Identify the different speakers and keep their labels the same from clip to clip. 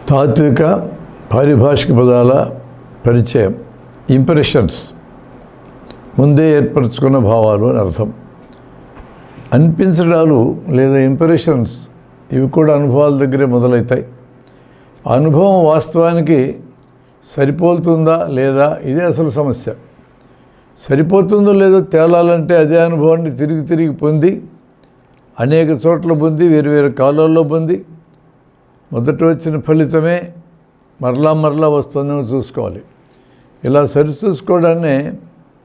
Speaker 1: తాత్విక పారిభాషిక పదాల పరిచయం. ఇంప్రెషన్స్ ముందే ఏర్పరచుకున్న భావాలు అని అర్థం. అనిపించడాలు లేదా ఇంప్రెషన్స్ ఇవి కూడా అనుభవాల దగ్గరే మొదలవుతాయి. అనుభవం వాస్తవానికి సరిపోతుందా లేదా ఇదే అసలు సమస్య. సరిపోతుందో లేదో తేలాలంటే అదే అనుభవాన్ని తిరిగి పొంది అనేక చోట్ల పొంది వేరు కాలాల్లో పొంది మొదట వచ్చిన ఫలితమే మరలా వస్తుందేమో చూసుకోవాలి. ఇలా సరిచూసుకోవడాన్నే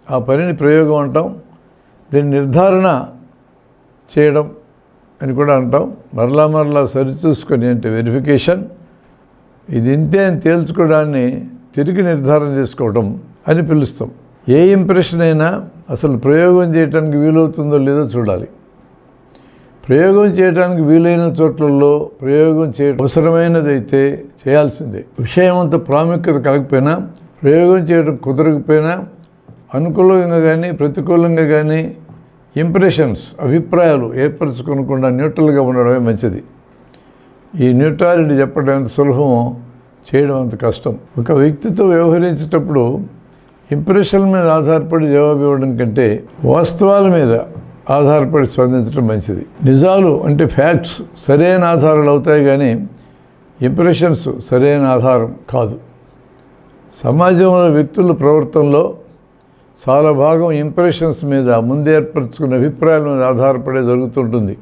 Speaker 1: ఆ పనిని ప్రయోగం అంటాం. దీన్ని నిర్ధారణ చేయడం అని కూడా అంటాం. మరలా సరిచూసుకొని అంటే వెరిఫికేషన్. ఇది ఇంతే అని తేల్చుకోవడాన్ని తిరిగి నిర్ధారణ చేసుకోవడం అని పిలుస్తాం. ఏ ఇంప్రెషన్ అయినా అసలు ప్రయోగం చేయడానికి వీలవుతుందో లేదో చూడాలి. ప్రయోగం చేయడానికి వీలైన చోట్లలో ప్రయోగం చేయడం అవసరమైనదైతే చేయాల్సిందే. విషయం అంత ప్రాముఖ్యత కాకపోయినా, ప్రయోగం చేయడం కుదరకపోయినా, అనుకూలంగా కానీ ప్రతికూలంగా కానీ ఇంప్రెషన్స్ అభిప్రాయాలు ఏర్పరచుకోకుండా న్యూట్రల్గా ఉండడమే మంచిది. ఈ న్యూట్రాలిటీ చెప్పడం ఎంత సులభమో చేయడం అంత కష్టం. ఒక వ్యక్తితో వ్యవహరించేటప్పుడు ఇంప్రెషన్ మీద ఆధారపడి జవాబు ఇవ్వడం కంటే వాస్తవాల మీద ఆధారపడి స్పందించడం మంచిది. నిజాలు అంటే ఫ్యాక్ట్స్ సరైన ఆధారాలు అవుతాయి, కానీ ఇంప్రెషన్స్ సరైన ఆధారం కాదు. సమాజంలో వ్యక్తుల ప్రవర్తనలో చాలా భాగం ఇంప్రెషన్స్ మీద ముందే ఏర్పరచుకున్న అభిప్రాయాల మీద ఆధారపడే జరుగుతుంటుంది.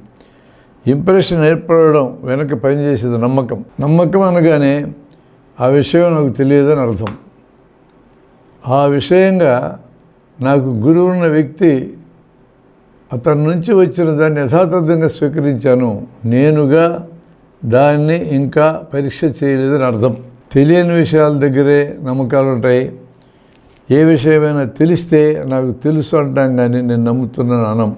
Speaker 1: ఇంప్రెషన్ ఏర్పడడం వెనక పనిచేసేది నమ్మకం అనగానే ఆ విషయం నాకు తెలియదని అర్థం. ఆ విషయంగా నాకు గురువున్న వ్యక్తి అతని నుంచి వచ్చిన దాన్ని యథాతథంగా స్వీకరించాను, నేనుగా దాన్ని ఇంకా పరీక్ష చేయలేదని అర్థం. తెలియని విషయాల దగ్గరే నమ్మకాలు ఉంటాయి. ఏ విషయమైనా తెలిస్తే నాకు తెలుసు అంటాం, కానీ నేను నమ్ముతున్నాను అనం.